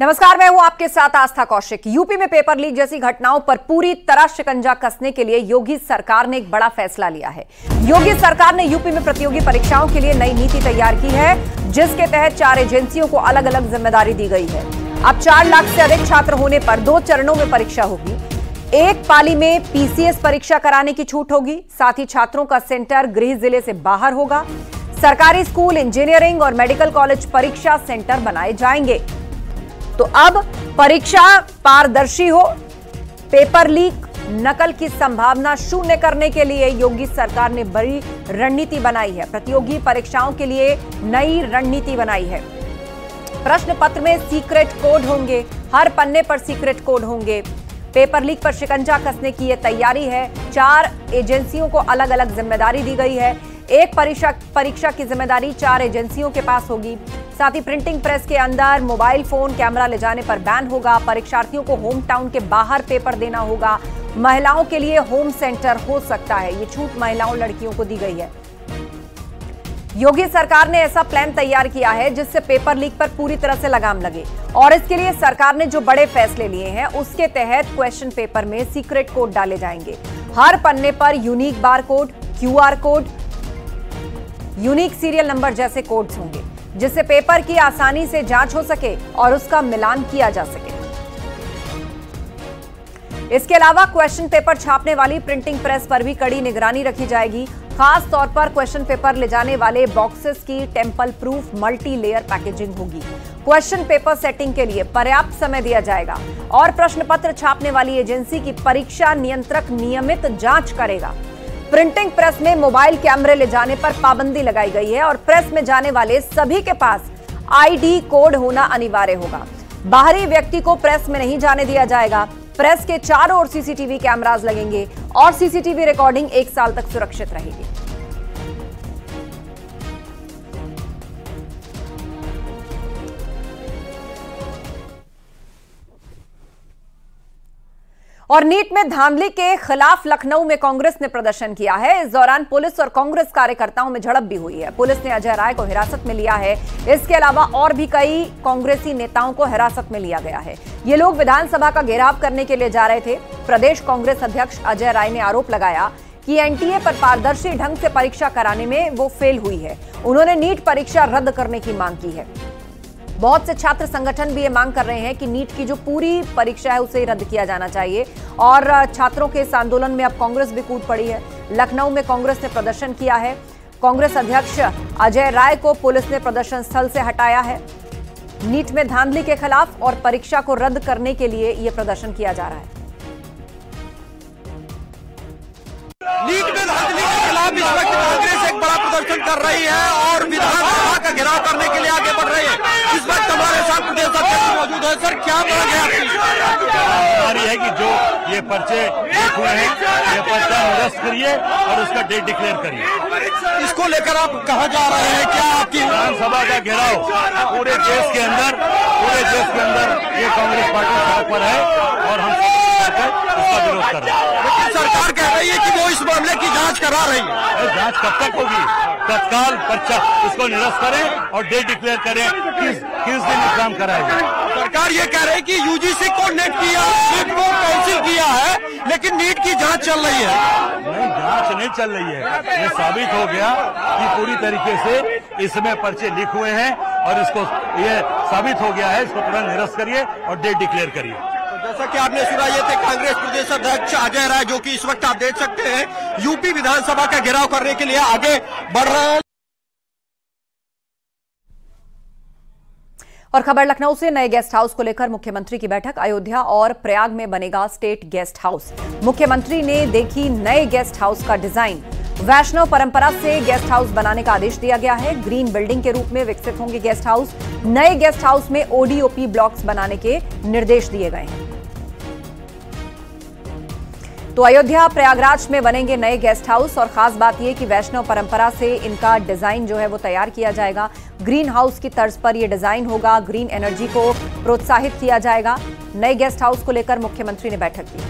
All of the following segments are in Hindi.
नमस्कार, मैं हूं आपके साथ आस्था कौशिक। यूपी में पेपर लीक जैसी घटनाओं पर पूरी तरह शिकंजा कसने के लिए योगी सरकार ने एक बड़ा फैसला लिया है। योगी सरकार ने यूपी में प्रतियोगी परीक्षाओं के लिए नई नीति तैयार की है, जिसके तहत 4 एजेंसियों को अलग अलग जिम्मेदारी दी गई है। अब 4 लाख से अधिक छात्र होने पर 2 चरणों में परीक्षा होगी। एक पाली में पीसीएस परीक्षा कराने की छूट होगी। साथ ही छात्रों का सेंटर गृह जिले से बाहर होगा। सरकारी स्कूल, इंजीनियरिंग और मेडिकल कॉलेज परीक्षा सेंटर बनाए जाएंगे। तो अब परीक्षा पारदर्शी हो, पेपर लीक, नकल की संभावना शून्य करने के लिए योगी सरकार ने बड़ी रणनीति बनाई है। प्रतियोगी परीक्षाओं के लिए नई रणनीति बनाई है। प्रश्न पत्र में सीक्रेट कोड होंगे, हर पन्ने पर सीक्रेट कोड होंगे। पेपर लीक पर शिकंजा कसने की यह तैयारी है। 4 एजेंसियों को अलग अलग जिम्मेदारी दी गई है। एक परीक्षा की जिम्मेदारी 4 एजेंसियों के पास होगी। साथ ही प्रिंटिंग प्रेस के अंदर मोबाइल फोन, कैमरा ले जाने पर बैन होगा। परीक्षार्थियों को होम टाउन के बाहर पेपर देना होगा। महिलाओं के लिए होम सेंटर हो सकता है। ये छूट महिलाओं, लड़कियों को दी गई है। योगी सरकार ने ऐसा प्लान तैयार किया है जिससे पेपर लीक पर पूरी तरह से लगाम लगे। और इसके लिए सरकार ने जो बड़े फैसले लिए हैं, उसके तहत क्वेश्चन पेपर में सीक्रेट कोड डाले जाएंगे। हर पन्ने पर unique bar code, QR code, unique serial number जैसे कोड्स होंगे, जिससे पेपर की आसानी से जांच हो सके और उसका मिलान किया जा सके। इसके अलावा क्वेश्चन पेपर छापने वाली प्रिंटिंग प्रेस पर भी कड़ी निगरानी रखी जाएगी। खास तौर पर क्वेश्चन पेपर ले जाने वाले बॉक्सेस की temple proof multi layer packaging होगी। क्वेश्चन पेपर सेटिंग के लिए पर्याप्त समय दिया जाएगा और प्रश्न पत्र छापने वाली एजेंसी की परीक्षा नियंत्रक नियमित जांच करेगा। प्रिंटिंग प्रेस में मोबाइल कैमरे ले जाने पर पाबंदी लगाई गई है और प्रेस में जाने वाले सभी के पास आईडी कोड होना अनिवार्य होगा। बाहरी व्यक्ति को प्रेस में नहीं जाने दिया जाएगा। प्रेस के चारों ओर सीसीटीवी कैमरास लगेंगे और सीसीटीवी रिकॉर्डिंग 1 साल तक सुरक्षित रहेगी। और नीट में धांधली के खिलाफ लखनऊ में कांग्रेस ने प्रदर्शन किया है। इस दौरान पुलिस और कांग्रेस कार्यकर्ताओं में झड़प भी हुई है। पुलिस ने अजय राय को हिरासत में लिया है। इसके अलावा और भी कई कांग्रेसी नेताओं को हिरासत में लिया गया है। ये लोग विधानसभा का घेराव करने के लिए जा रहे थे। प्रदेश कांग्रेस अध्यक्ष अजय राय ने आरोप लगाया कि एनटीए पर पारदर्शी ढंग से परीक्षा कराने में वो फेल हुई है। उन्होंने नीट परीक्षा रद्द करने की मांग की है। बहुत से छात्र संगठन भी ये मांग कर रहे हैं कि नीट की जो पूरी परीक्षा है उसे रद्द किया जाना चाहिए। और छात्रों के इस आंदोलन में अब कांग्रेस भी कूद पड़ी है। लखनऊ में कांग्रेस ने प्रदर्शन किया है। कांग्रेस अध्यक्ष अजय राय को पुलिस ने प्रदर्शन स्थल से हटाया है। नीट में धांधली के खिलाफ और परीक्षा को रद्द करने के लिए यह प्रदर्शन किया जा रहा है। नीट में धांधली के खिलाफ इस वक्त कांग्रेस एक बड़ा प्रदर्शन कर रही है और विधानसभा का घेराव करने के लिए आगे बढ़ रही है। इस वक्त हमारे साथ प्रदेश अध्यक्ष मौजूद है। सर, क्या मांग है आपकी? है कि जो ये पर्चे लीक हुए हैं, ये पर्चा निरस्त करिए और उसका डेट डिक्लेयर करिए। इसको लेकर आप कहाँ जा रहे हैं? क्या आपकी विधानसभा का घेराव पूरे देश के अंदर ये कांग्रेस पार्टी सड़क पर है और हम उसका विरोध कर रहे हैं। लेकिन सरकार कह रही है कि वो इस मामले की जांच करा रही है। जांच कब तक होगी? तत्काल पर्चा इसको निरस्त करें और डेट डिक्लेयर करें किस दिन एग्जाम कराएगा। सरकार ये कह रही है कि यूजीसी को नेट किया, नीट को कैंसिल किया है, लेकिन नीट की जांच चल रही है। नहीं, जांच नहीं चल रही है। ये साबित हो गया कि पूरी तरीके से इसमें पर्चे लीक हुए हैं और इसको ये साबित हो गया है। इसको तुरंत निरस्त करिए और डेट डिक्लेयर करिए। जैसा कि आपने सुना, ये थे कांग्रेस प्रदेश अध्यक्ष अजय राय, जो कि इस वक्त आप देख सकते हैं यूपी विधानसभा का घेराव करने के लिए आगे बढ़ रहे हैं। और खबर लखनऊ से, नए गेस्ट हाउस को लेकर मुख्यमंत्री की बैठक। अयोध्या और प्रयाग में बनेगा स्टेट गेस्ट हाउस। मुख्यमंत्री ने देखी नए गेस्ट हाउस का डिजाइन। वैष्णव परंपरा से गेस्ट हाउस बनाने का आदेश दिया गया है। ग्रीन बिल्डिंग के रूप में विकसित होंगे गेस्ट हाउस। नए गेस्ट हाउस में ओडीओपी ब्लॉक्स बनाने के निर्देश दिए गए हैं। तो अयोध्या प्रयागराज में बनेंगे नए गेस्ट हाउस और खास बात यह कि वैष्णव परंपरा से इनका डिजाइन जो है वो तैयार किया जाएगा। ग्रीन हाउस की तर्ज पर यह डिजाइन होगा। ग्रीन एनर्जी को प्रोत्साहित किया जाएगा। नए गेस्ट हाउस को लेकर मुख्यमंत्री ने बैठक की।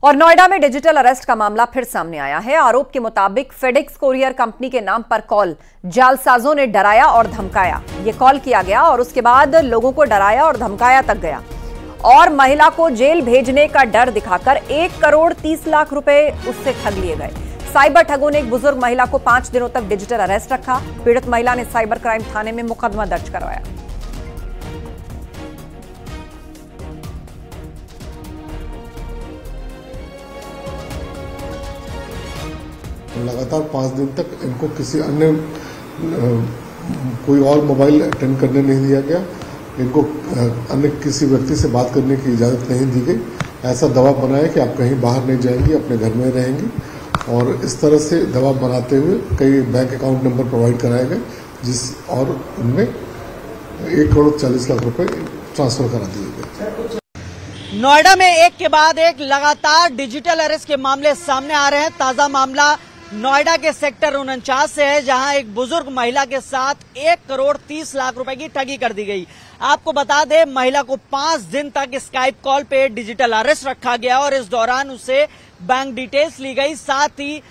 और नोएडा में डिजिटल अरेस्ट का मामला फिर सामने आया है। आरोप के मुताबिक फेडेक्स कोरियर कंपनी के नाम पर कॉल जालसाजों ने डराया और धमकाया। ये कॉल किया गया और उसके बाद लोगों को डराया और धमकाया तक गया और महिला को जेल भेजने का डर दिखाकर 1 करोड़ 30 लाख रुपए उससे ठग लिए गए। साइबर ठगों ने एक बुजुर्ग महिला को 5 दिनों तक डिजिटल अरेस्ट रखा। पीड़ित महिला ने साइबर क्राइम थाने में मुकदमा दर्ज करवाया। लगातार 5 दिन तक इनको किसी अन्य कोई और मोबाइल अटेंड करने नहीं दिया गया। इनको अन्य किसी व्यक्ति से बात करने की इजाजत नहीं दी गई। ऐसा दबाव बनाया कि आप कहीं बाहर नहीं जाएंगी, अपने घर में रहेंगी और इस तरह से दबाव बनाते हुए कई बैंक अकाउंट नंबर प्रोवाइड कराए गए और उनमें 1 करोड़ 40 लाख रुपए ट्रांसफर करा दिए गए। नोएडा में एक के बाद एक लगातार डिजिटल अरेस्ट के मामले सामने आ रहे हैं। ताजा मामला नोएडा के सेक्टर 49 से है, जहां एक बुजुर्ग महिला के साथ 1 करोड़ 30 लाख रुपए की ठगी कर दी गई। आपको बता दें, महिला को 5 दिन तक स्काइप कॉल पे डिजिटल अरेस्ट रखा गया और इस दौरान उससे बैंक डिटेल्स ली गई। साथ ही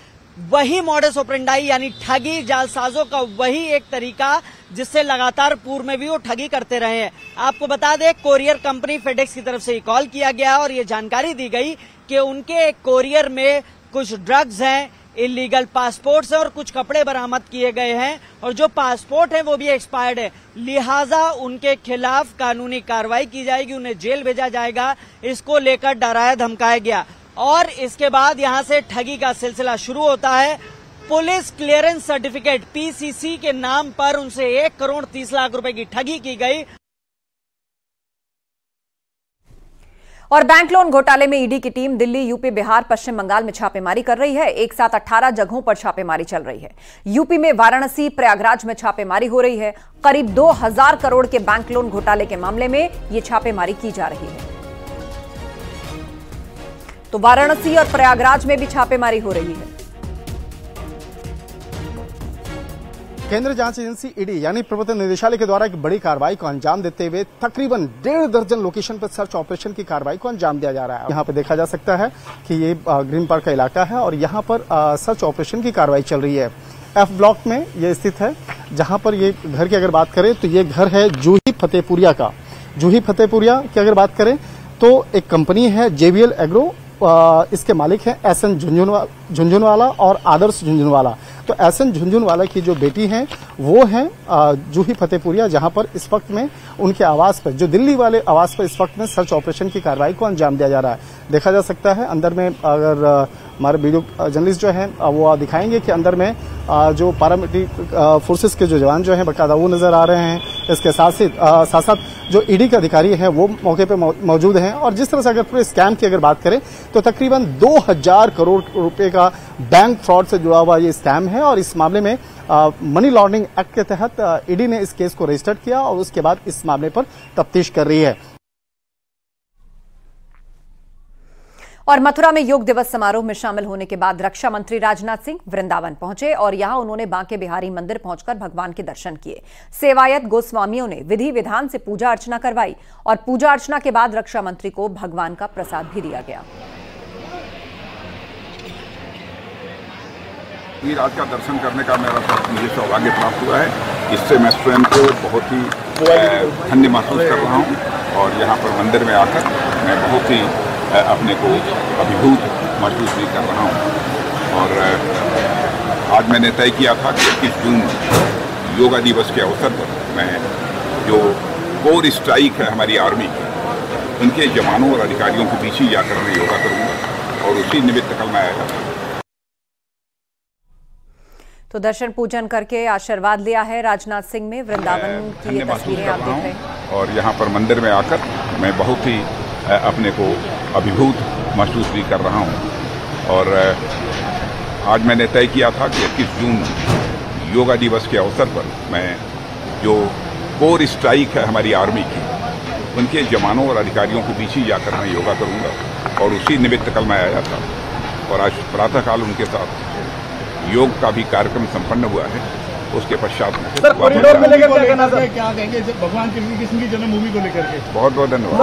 वही मॉडस ऑपरेंडाई यानी ठगी जालसाजों का वही एक तरीका जिससे लगातार पूर्व में भी वो ठगी करते रहे हैं। आपको बता दें, कोरियर कंपनी फेडेक्स की तरफ से ये कॉल किया गया और ये जानकारी दी गई कि उनके कोरियर में कुछ ड्रग्स हैं, इलीगल पासपोर्ट्स हैं और कुछ कपड़े बरामद किए गए हैं और जो पासपोर्ट है वो भी एक्सपायर्ड है। लिहाजा उनके खिलाफ कानूनी कार्रवाई की जाएगी, उन्हें जेल भेजा जाएगा। इसको लेकर डराया धमकाया गया और इसके बाद यहां से ठगी का सिलसिला शुरू होता है। पुलिस क्लियरेंस सर्टिफिकेट PCC के नाम पर उनसे 1 करोड़ 30 लाख रुपए की ठगी की गई। और बैंक लोन घोटाले में ईडी की टीम दिल्ली, यूपी, बिहार, पश्चिम बंगाल में छापेमारी कर रही है। एक साथ 18 जगहों पर छापेमारी चल रही है। यूपी में वाराणसी, प्रयागराज में छापेमारी हो रही है। करीब 2000 करोड़ के बैंक लोन घोटाले के मामले में यह छापेमारी की जा रही है। तो वाराणसी और प्रयागराज में भी छापेमारी हो रही है। केंद्रीय जांच एजेंसी ईडी यानी प्रवर्तन निदेशालय के द्वारा एक बड़ी कार्रवाई को अंजाम देते हुए तकरीबन 1.5 दर्जन लोकेशन पर सर्च ऑपरेशन की कार्रवाई को अंजाम दिया जा रहा है। यहाँ पे देखा जा सकता है कि ये ग्रीन पार्क का इलाका है और यहाँ पर सर्च ऑपरेशन की कार्रवाई चल रही है। F ब्लॉक में ये स्थित है, जहाँ पर ये घर की अगर बात करें तो ये घर है जूही फतेहपुरिया का। जूही फतेहपुरिया की अगर बात करें तो एक कंपनी है JBL एग्रो, इसके मालिक हैं SN झुंझुनवाला और आदर्श झुंझुनवाला। तो SN झुंझुनवाला की जो बेटी हैं वो हैं जूही फतेहपुरिया, जहां पर इस वक्त में उनके आवास पर, जो दिल्ली वाले आवास पर इस वक्त में सर्च ऑपरेशन की कार्रवाई को अंजाम दिया जा रहा है। देखा जा सकता है अंदर में, अगर हमारे वीडियो जर्नलिस्ट जो हैं वो दिखाएंगे कि अंदर में जो पैरामिलिट्री फोर्सेस के जो जवान जो हैं बकायदा वो नजर आ रहे हैं। इसके साथ साथ जो ईडी के अधिकारी हैं वो मौके पे मौजूद हैं। और जिस तरह से अगर पूरे स्कैम की अगर बात करें तो तकरीबन 2000 करोड़ रुपए का बैंक फ्रॉड से जुड़ा हुआ ये स्कैम है और इस मामले में मनी लॉन्ड्रिंग एक्ट के तहत ईडी ने इस केस को रजिस्टर किया और उसके बाद इस मामले पर तफ्तीश कर रही है। और मथुरा में योग दिवस समारोह में शामिल होने के बाद रक्षा मंत्री राजनाथ सिंह वृंदावन पहुंचे और यहां उन्होंने बांके बिहारी मंदिर पहुंचकर भगवान के दर्शन किए। सेवायत गोस्वामियों ने विधि विधान से पूजा अर्चना करवाई और पूजा अर्चना के बाद रक्षा मंत्री को भगवान का प्रसाद भी दिया गया। आज का दर्शन करने का मुझे सौभाग्य प्राप्त हुआ है। इससे मैं स्वयं को बहुत ही धन्य महसूस कर रहा हूँ और यहाँ पर मंदिर में आकर मैं बहुत ही अपने को अभिभूत महसूस भी कर रहा हूँ। और आज मैंने तय किया था कि 21 जून योगा दिवस के अवसर पर मैं जो कोर स्ट्राइक है हमारी आर्मी की, उनके जवानों और अधिकारियों के पीछे जाकर मैं योगा करूँगा और उसी निमित्त कल मैं आया था। तो दर्शन पूजन करके आशीर्वाद लिया है राजनाथ सिंह में। वृंदावन की ये तस्वीरें आप देख रहे हैं और यहाँ पर मंदिर में आकर मैं बहुत ही अपने को अभिभूत महसूस भी कर रहा हूँ। और आज मैंने तय किया था कि 21 जून योगा दिवस के अवसर पर मैं जो कोर स्ट्राइक है हमारी आर्मी की, उनके जवानों और अधिकारियों के पीछे जाकर मैं योगा करूँगा और उसी निमित्त कल मैं आया था। और आज प्रातःकाल उनके साथ योग का भी कार्यक्रम संपन्न हुआ है। उसके पश्चात सर कॉरिडोर में लेकर क्या कहना सर, क्या कहेंगे भगवान श्री कृष्ण की जन्मभूमि को लेकर के? बहुत बहुत धन्यवाद।